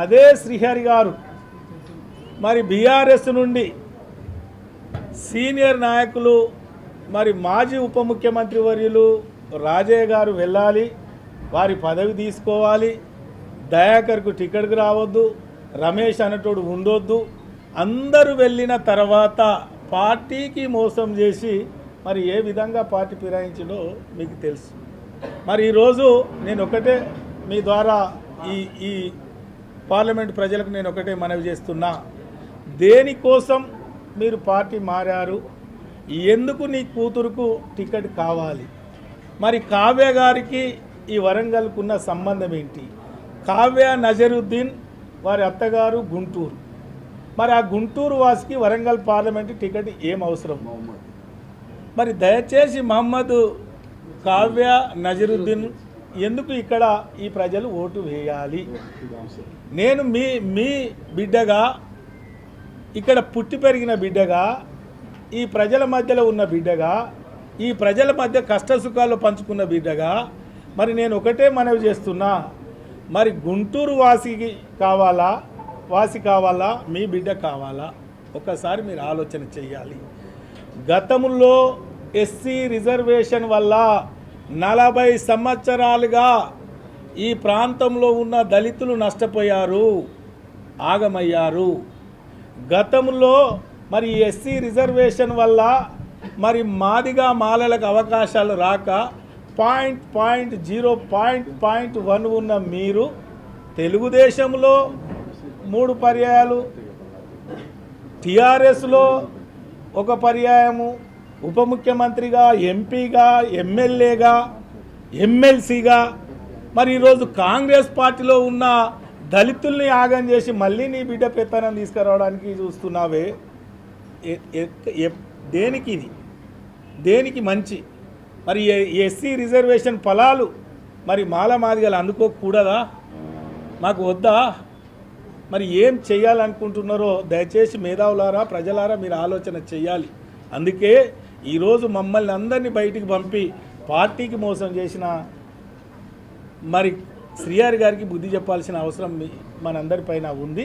అదే శ్రీహరి గారు మరి బీఆర్ఎస్ నుండి సీనియర్ నాయకులు మరి మాజీ ఉప ముఖ్యమంత్రి వర్యులు రాజయ్య గారు వెళ్ళాలి, వారి పదవి తీసుకోవాలి, దయాకర్కు టికెట్కి రావద్దు, రమేష్ అనేటోడు ఉండొద్దు, అందరూ వెళ్ళిన తర్వాత పార్టీకి మోసం చేసి మరి ఏ విధంగా పార్టీ ఫిరాయించిందో మీకు తెలుసు. మరి ఈరోజు నేను ఒకటే మీ ద్వారా ఈ పార్లమెంట్ ప్రజలకు నేను ఒకటే మనవి చేస్తున్నా, దేనికోసం మీరు పార్టీ మారారు, ఎందుకు నీ కూతురుకు టికెట్ కావాలి, మరి కావ్య గారికి ఈ వరంగల్కున్న సంబంధం ఏంటి? కావ్య నజరుద్దీన్ వారి అత్తగారు గుంటూరు, మరి ఆ గుంటూరు వాసికి వరంగల్ పార్లమెంటు టికెట్ ఏం అవసరం? మరి దయచేసి మహమ్మద్ కావ్య నజరుద్దీన్ ఎందుకు ఇక్కడ ఈ ప్రజలు ఓటు వేయాలి? నేను మీ బిడ్డగా, ఇక్కడ పుట్టి పెరిగిన బిడ్డగా, ఈ ప్రజల మధ్యలో ఉన్న బిడ్డగా, ఈ ప్రజల మధ్య కష్ట సుఖాలు పంచుకున్న బిడ్డగా మరి నేను ఒకటే మనవి చేస్తున్నా, మరి గుంటూరు వాసి కావాలా మీ బిడ్డ కావాలా? ఒకసారి మీరు ఆలోచన చేయాలి. గతంలో ఎస్సీ రిజర్వేషన్ వల్ల 40 సంవత్సరాలుగా ఈ ప్రాంతంలో ఉన్న దళితులు నష్టపోయారు, ఆగమయ్యారు. గతంలో మరి ఎస్సీ రిజర్వేషన్ వల్ల మరి మాదిగా మాలలకు అవకాశాలు రాక 0.1 ఉన్న మీరు తెలుగుదేశంలో 3 పర్యాయాలు, టీఆర్ఎస్లో 1 పర్యాయము, ఉప ముఖ్యమంత్రిగా, ఎంపీగా, ఎమ్మెల్యేగా, ఎమ్మెల్సీగా, మరి ఈరోజు కాంగ్రెస్ పార్టీలో ఉన్న దళితుల్ని యాగం చేసి మళ్ళీ నీ బిడ్డ పెత్తనం తీసుకురావడానికి చూస్తున్నావే, దేనికి ఇది? దేనికి మంచి? మరి ఎస్సీ రిజర్వేషన్ ఫలాలు మరి మాదిగలు అందుకోకూడదా? మాకు వద్దా? మరి ఏం చేయాలనుకుంటున్నారో దయచేసి మేధావులారా, ప్రజలారా మీరు ఆలోచన చేయాలి. అందుకే ఈరోజు మమ్మల్ని అందరినీ బయటికి పంపి పార్టీకి మోసం చేసిన మరి శ్రీహరి గారికి బుద్ధి చెప్పాల్సిన అవసరం మనందరిపైన ఉంది.